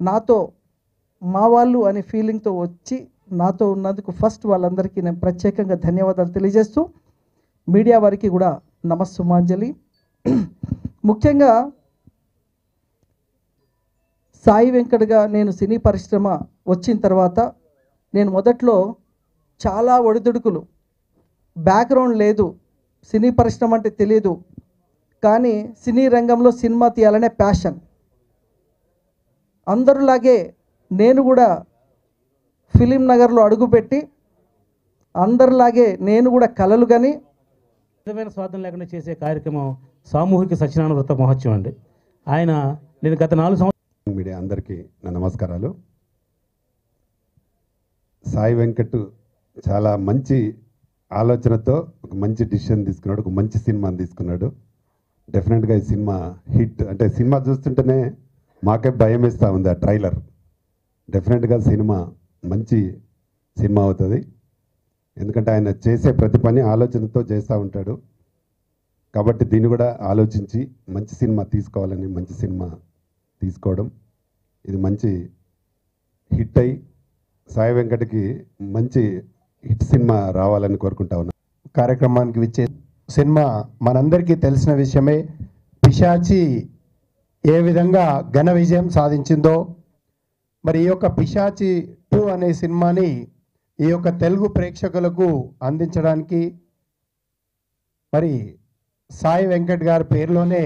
నాతో మా వాళ్ళు అనే ఫీలింగ్తో వచ్చి నాతో ఉన్నందుకు ఫస్ట్ వాళ్ళందరికీ నేను ప్రత్యేకంగా ధన్యవాదాలు తెలియజేస్తూ మీడియా వారికి కూడా నమస్సుమాంజలి. ముఖ్యంగా సాయి వెంకట్గా నేను సినీ పరిశ్రమ వచ్చిన తర్వాత నేను మొదట్లో చాలా ఒడిదుడుకులు, బ్యాక్గ్రౌండ్ లేదు, సినీ పరిశ్రమ అంటే తెలియదు, కానీ సినీ రంగంలో సినిమా తీయాలనే ప్యాషన్. అందరిలాగే నేను కూడా ఫిలిం నగర్లో అడుగుపెట్టి అందరిలాగే నేను కూడా కలలు కానీ నిజమైన స్వార్థం లేకుండా చేసే కార్యక్రమం సామూహిక సత్యనారాయణ వ్రత మహోత్సవం అండి. నేను గత 4 సంవత్సరాలు మీడియా అందరికీ నా నమస్కారాలు. సాయి వెంకట్ చాలా మంచి ఆలోచనతో ఒక మంచి డిసిషన్ తీసుకున్నాడు, ఒక మంచి సినిమాని తీసుకున్నాడు. డెఫినెట్గా ఈ సినిమా హిట్. అంటే సినిమా చూస్తుంటేనే మాకే భయం వేస్తూ ఉంది ఆ ట్రైలర్. డెఫినెట్గా సినిమా మంచి సినిమా అవుతుంది. ఎందుకంటే ఆయన చేసే ప్రతి పని ఆలోచనతో చేస్తూ ఉంటాడు. కాబట్టి దీన్ని కూడా ఆలోచించి మంచి సినిమా తీసుకోవాలని మంచి సినిమా తీసుకోవడం, ఇది మంచి హిట్ అయ్యి సాయి వెంకట్కి మంచి హిట్ సినిమా రావాలని కోరుకుంటా ఉన్నాను. కార్యక్రమానికి విచ్చే సినిమా మనందరికీ తెలిసిన విషయమే. పిశాచి ఏ విధంగా ఘన విజయం సాధించిందో, మరి ఈ యొక్క పిశాచి 2 అనే సినిమాని ఈ యొక్క తెలుగు ప్రేక్షకులకు అందించడానికి మరి సాయి వెంకట్ గారి పేరులోనే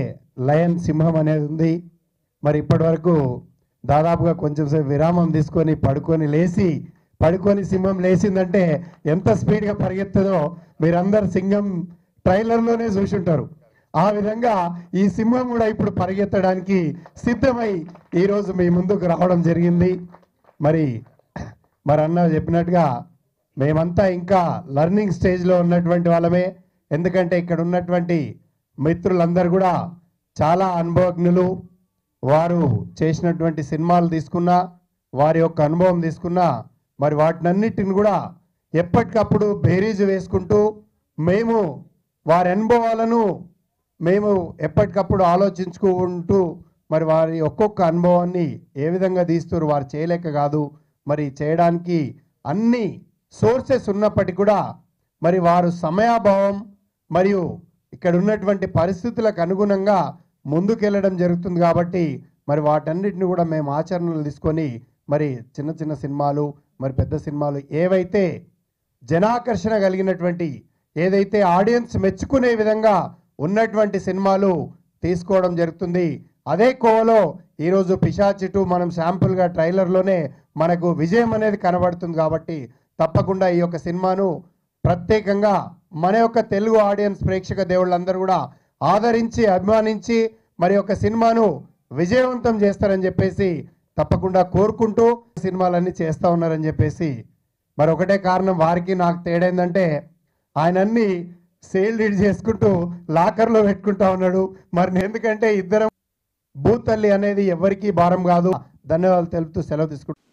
లయన్ సింహం అనేది ఉంది. మరి ఇప్పటి వరకు దాదాపుగా కొంచెంసేపు విరామం తీసుకొని పడుకొని సింహం లేచిందంటే ఎంత స్పీడ్గా పరిగెత్తదో మీరందరు సింహం ట్రైలర్లోనే చూసుంటారు. ఆ విధంగా ఈ సింహం కూడా ఇప్పుడు పరిగెత్తడానికి సిద్ధమై ఈరోజు మీ ముందుకు రావడం జరిగింది. మరి అన్న చెప్పినట్టుగా మేమంతా ఇంకా లర్నింగ్ స్టేజ్లో ఉన్నటువంటి వాళ్ళమే. ఎందుకంటే ఇక్కడ ఉన్నటువంటి మిత్రులందరూ కూడా చాలా అనుభవజ్ఞులు. వారు చేసినటువంటి సినిమాలు తీసుకున్నా, వారి యొక్క అనుభవం తీసుకున్నా, మరి వాటినన్నిటిని కూడా ఎప్పటికప్పుడు బేరీజు వేసుకుంటూ మేము వారి అనుభవాలను మేము ఎప్పటికప్పుడు ఆలోచించుకుంటూ మరి వారి ఒక్కొక్క అనుభవాన్ని ఏ విధంగా తీస్తారు, వారు చేయలేక కాదు, మరి చేయడానికి అన్ని సోర్సెస్ ఉన్నప్పటికీ కూడా మరి వారు సమయాభావం మరియు ఇక్కడ ఉన్నటువంటి పరిస్థితులకు అనుగుణంగా ముందుకెళ్ళడం జరుగుతుంది. కాబట్టి మరి వాటన్నిటిని కూడా మేము ఆచరణలు తీసుకొని మరి చిన్న చిన్న సినిమాలు, మరి పెద్ద సినిమాలు ఏవైతే జనాకర్షణ కలిగినటువంటి, ఏదైతే ఆడియన్స్ మెచ్చుకునే విధంగా ఉన్నటువంటి సినిమాలు తీసుకోవడం జరుగుతుంది. అదే కోవలో ఈరోజు పిశాచి 2 మనం శాంపుల్గా ట్రైలర్లోనే మనకు విజయం అనేది కనబడుతుంది. కాబట్టి తప్పకుండా ఈ యొక్క సినిమాను ప్రత్యేకంగా మన యొక్క తెలుగు ఆడియన్స్ ప్రేక్షక దేవుళ్ళందరూ కూడా ఆదరించి అభిమానించి మరి యొక్క సినిమాను విజయవంతం చేస్తారని చెప్పేసి తప్పకుండా కోరుకుంటూ సినిమాలన్నీ చేస్తూ ఉన్నారని చెప్పేసి మరి ఒకటే కారణం, వారికి నాకు తేడా ఏంటంటే ఆయన అన్ని సేల్ రీడ్ చేసుకుంటూ లాకర్లో పెట్టుకుంటా ఉన్నాడు. మరి ఎందుకంటే ఇద్దరం భూతల్లి అనేది ఎవరికీ భారం కాదు. ధన్యవాదాలు తెలుపుతూ సెలవు తీసుకుంటాం.